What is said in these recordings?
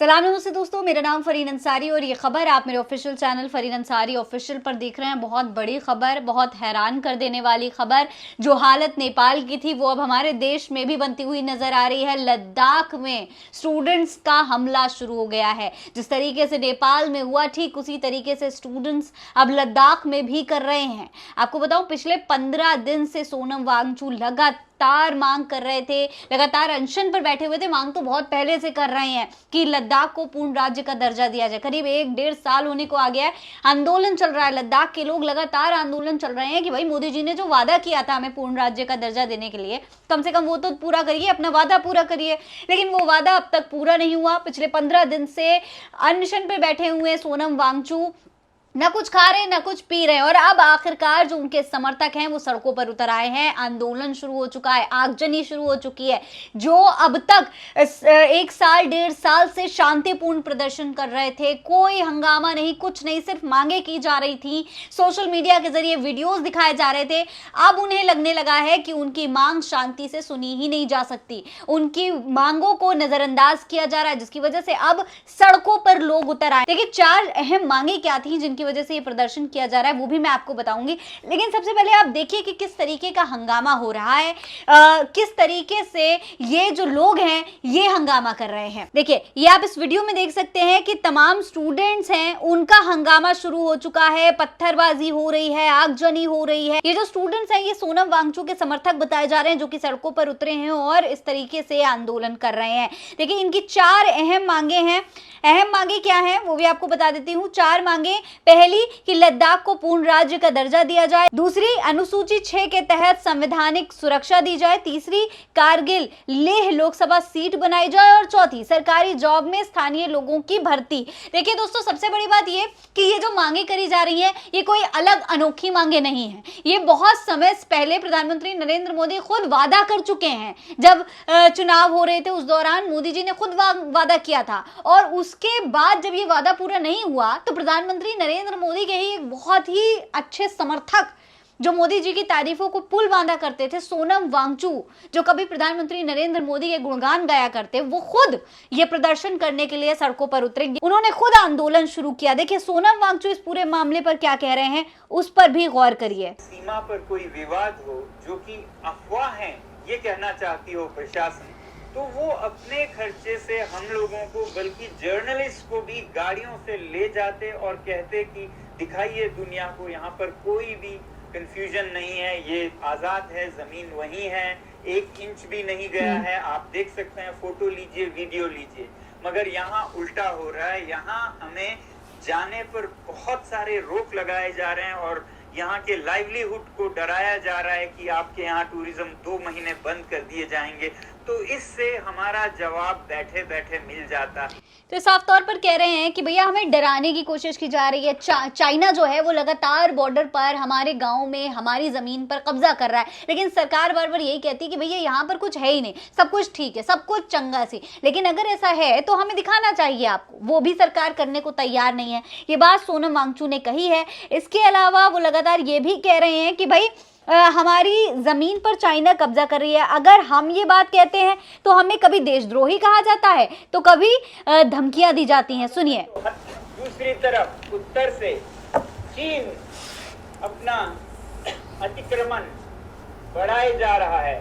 सलाम नमस्ते दोस्तों, मेरा नाम फरीन अंसारी और ये खबर आप मेरे official channel Fareen Ansari official पर देख रहे हैं। बहुत बड़ी खबर, बहुत हैरान कर देने वाली खबर। जो हालत नेपाल की थी वो अब हमारे देश में भी बनती हुई नजर आ रही है। लद्दाख में स्टूडेंट्स का हमला शुरू हो गया है। जिस तरीके से नेपाल में हुआ, ठीक उसी तरीके से स्टूडेंट्स अब लद्दाख में भी कर रहे हैं। आपको बताऊं, पिछले 15 दिन से सोनम वांगचू लगातार मांग कर रहे थे, लगातार अनशन पर बैठे हुए थे। मांग तो बहुत पहले से कर रहे हैं कि लद्दाख को पूर्ण राज्य का दर्जा दिया जाए। करीब 1-1.5 साल होने को आ गया है, आंदोलन चल रहा है। लद्दाख के लोग लगातार आंदोलन चल रहे हैं कि भाई मोदी जी ने जो वादा किया था हमें पूर्ण राज्य का दर्जा देने के लिए, कम से कम वो तो पूरा करिए, अपना वादा पूरा करिए। लेकिन वो वादा अब तक पूरा नहीं हुआ। पिछले 15 दिन से अनशन पे बैठे हुए सोनम वांगचू ना कुछ खा रहे ना कुछ पी रहे, और अब आखिरकार जो उनके समर्थक हैं वो सड़कों पर उतर आए हैं। आंदोलन शुरू हो चुका है, आगजनी शुरू हो चुकी है। जो अब तक 1-1.5 साल से शांतिपूर्ण प्रदर्शन कर रहे थे, कोई हंगामा नहीं, कुछ नहीं, सिर्फ मांगे की जा रही थी, सोशल मीडिया के जरिए वीडियोस दिखाए जा रहे थे। अब उन्हें लगने लगा है कि उनकी मांग शांति से सुनी ही नहीं जा सकती, उनकी मांगों को नजरअंदाज किया जा रहा है, जिसकी वजह से अब सड़कों पर लोग उतर आए। देखिए, 4 अहम मांगे क्या थी जिनकी वजह से ये प्रदर्शन किया जा रहा है, वो भी मैं आपको बताऊंगी। लेकिन सबसे पहले आप देखिए कि किस तरीके का हंगामा हो रहा है, किस तरीके से ये जो लोग हैं ये हंगामा कर रहे हैं। देखिए, ये आप इस वीडियो में देख सकते हैं कि तमाम स्टूडेंट्स हैं, उनका हंगामा शुरू हो चुका है, पत्थरबाजी हो रही है, आगजनी हो रही है। ये जो स्टूडेंट्स हैं ये सोनम वांगचू के समर्थक बताए जा रहे हैं, जो कि सड़कों पर उतरे हैं और इस तरीके से आंदोलन कर रहे हैं। देखिए, इनकी 4 अहम मांगे हैं। अहम मांगे क्या है वो भी आपको बता देती हूँ। 4 मांगे, पहली कि लद्दाख को पूर्ण राज्य का दर्जा दिया जाए। दूसरी, अनुसूची 6 के तहत संवैधानिक सुरक्षा दी जाए। तीसरी, कारगिल लेह लोकसभा सीट बनाई जाए। और चौथी, सरकारी जॉब में स्थानीय लोगों की भर्ती। देखिए दोस्तों, सबसे बड़ी बात ये कि ये जो मांगे करी जा रही है ये कोई अलग अनोखी मांगे नहीं है। ये बहुत समय पहले प्रधानमंत्री नरेंद्र मोदी खुद वादा कर चुके हैं। जब चुनाव हो रहे थे उस दौरान मोदी जी ने खुद वादा किया था, और उसके बाद जब ये वादा पूरा नहीं हुआ तो प्रधानमंत्री नरेंद्र मोदी के ही एक बहुत ही अच्छे समर्थक, जो मोदी जी की तारीफों को पुल बांधा करते थे, सोनम वांगचू, जो कभी प्रधानमंत्री नरेंद्र मोदी के गुणगान गाया करते, वो खुद ये प्रदर्शन करने के लिए सड़कों पर उतरे। उन्होंने खुद आंदोलन शुरू किया। देखिए, सोनम वांगचू इस पूरे मामले पर क्या कह रहे हैं, उस पर भी गौर करिए। सीमा पर कोई विवाद हो जो कि अफवाह है ये कहना चाहती हो प्रशासन, तो वो अपने खर्चे से हम लोगों को, बल्कि जर्नलिस्ट को भी गाड़ियों से ले जाते और कहते कि दिखाइए दुनिया को, यहाँ पर कोई भी कंफ्यूजन नहीं है, ये आजाद है, जमीन वही है, 1 इंच भी नहीं गया है। आप देख सकते हैं, फोटो लीजिए, वीडियो लीजिए। मगर यहाँ उल्टा हो रहा है। यहाँ हमें जाने पर बहुत सारे रोक लगाए जा रहे हैं और यहाँ के लाइवलीहुड को डराया जा रहा है कि आपके यहाँ टूरिज्म 2 महीने बंद कर दिए जाएंगे। तो इससे हमारा जवाब बैठे बैठे मिल जाता है। तो साफ तौर पर कह रहे हैं कि भैया हमें डराने की कोशिश की जा रही है। चाइना जो है वो लगातार बॉर्डर पर, हमारे गांव में, हमारी जमीन पर कब्जा कर रहा है। लेकिन सरकार बार बार यही कहती है कि भैया यहाँ पर कुछ है ही नहीं, सब कुछ ठीक है, सब कुछ चंगा सी। लेकिन अगर ऐसा है तो हमें दिखाना चाहिए आपको, वो भी सरकार करने को तैयार नहीं है। ये बात सोनम वांगचू ने कही है। इसके अलावा वो लगातार ये भी कह रहे हैं कि भाई हमारी जमीन पर चाइना कब्जा कर रही है। अगर हम ये बात कहते हैं तो हमें कभी देशद्रोही कहा जाता है, तो कभी धमकियां दी जाती हैं। सुनिए। दूसरी तरफ उत्तर से चीन अपना अतिक्रमण बढ़ाए जा रहा है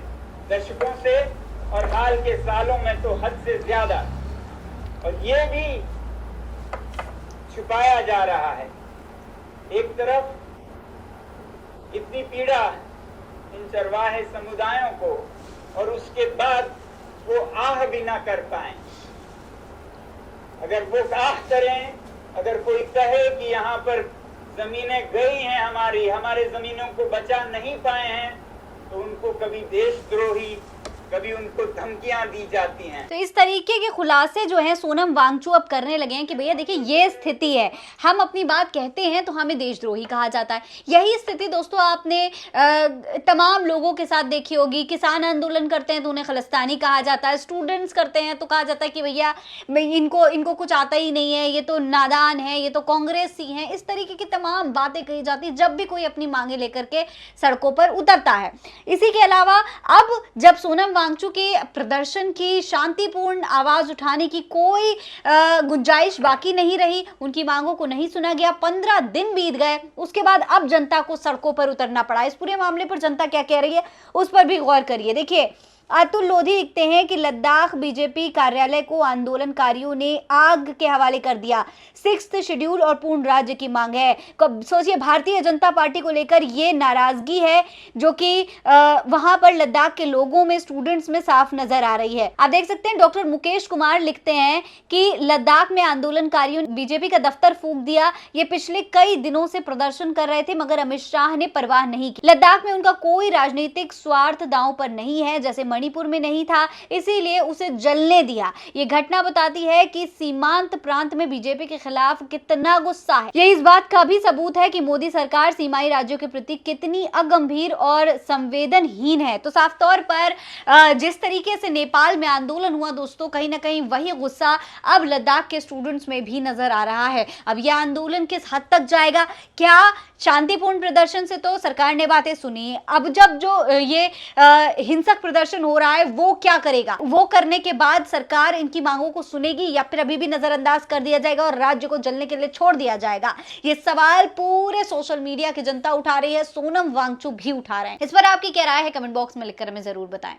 दशकों से, और हाल के सालों में तो हद से ज्यादा, और ये भी छुपाया जा रहा है। एक तरफ इतनी पीड़ा इन चरवाहे समुदायों को, और उसके बाद वो आह भी ना कर पाए। अगर वो आह करें, अगर कोई कहे कि यहाँ पर जमीनें गई हैं हमारे जमीनों को बचा नहीं पाए हैं, तो उनको कभी देशद्रोही, कभी उनको धमकियां दी जाती हैं। तो इस तरीके के खुलासे जो है सोनम वांगचू अब करने लगे हैं कि भैया देखिए ये स्थिति है, हम अपनी बात कहते हैं तो हमें देशद्रोही कहा जाता है। यही स्थिति दोस्तों आपने तमाम लोगों के साथ देखी होगी। किसान आंदोलन करते हैं तो उन्हें खलिस्तानी कहा जाता है, स्टूडेंट्स करते हैं तो कहा जाता है कि भैया इनको कुछ आता ही नहीं है, ये तो नादान है, ये तो कांग्रेसी है। इस तरीके की तमाम बातें कही जाती है जब भी कोई अपनी मांगे लेकर के सड़कों पर उतरता है। इसी के अलावा अब जब सोनम वांगचू के प्रदर्शन की शांतिपूर्ण आवाज उठाने की कोई गुंजाइश बाकी नहीं रही, उनकी मांगों को नहीं सुना गया। 15 दिन बीत गए, उसके बाद अब जनता को सड़कों पर उतरना पड़ा। इस पूरे मामले पर जनता क्या कह रही है उस पर भी गौर करिए। देखिए, अतुल लोधी लिखते हैं कि लद्दाख बीजेपी कार्यालय को आंदोलनकारियों ने आग के हवाले कर दिया। 6th शेड्यूल और पूर्ण राज्य की मांग है। सोचिए, भारतीय जनता पार्टी को लेकर ये नाराजगी है जो कि वहां पर लद्दाख के लोगों में, स्टूडेंट्स में साफ नजर आ रही है। आप देख सकते हैं, डॉक्टर मुकेश कुमार लिखते हैं कि लद्दाख में आंदोलनकारियों ने बीजेपी का दफ्तर फूंक दिया। ये पिछले कई दिनों से प्रदर्शन कर रहे थे मगर अमित शाह ने परवाह नहीं की। लद्दाख में उनका कोई राजनीतिक स्वार्थ दांव पर नहीं है, जैसे मणिपुर में नहीं था, इसीलिए उसे जलने दिया। ये घटना बताती है कि सीमांत प्रांत में बीजेपी के खिलाफ कितना गुस्सा है। ये इस बात का भी सबूत है कि मोदी सरकार सीमाई राज्यों के प्रति कितनी अगंभीर और संवेदनहीन है। तो साफ तौर पर जिस तरीके से नेपाल में आंदोलन हुआ दोस्तों, कहीं ना कहीं वही गुस्सा अब लद्दाख के स्टूडेंट्स में भी नजर आ रहा है। अब यह आंदोलन किस हद तक जाएगा? क्या शांतिपूर्ण प्रदर्शन से तो सरकार ने बातें सुनी, अब जब जो ये हिंसक प्रदर्शन हो रहा है वो क्या करेगा? वो करने के बाद सरकार इनकी मांगों को सुनेगी या फिर अभी भी नजरअंदाज कर दिया जाएगा और राज्य को जलने के लिए छोड़ दिया जाएगा? ये सवाल पूरे सोशल मीडिया की जनता उठा रही है, सोनम वांगचुक भी उठा रहे हैं। इस पर आपकी क्या राय है? कमेंट बॉक्स में लिखकर हमें जरूर बताएं।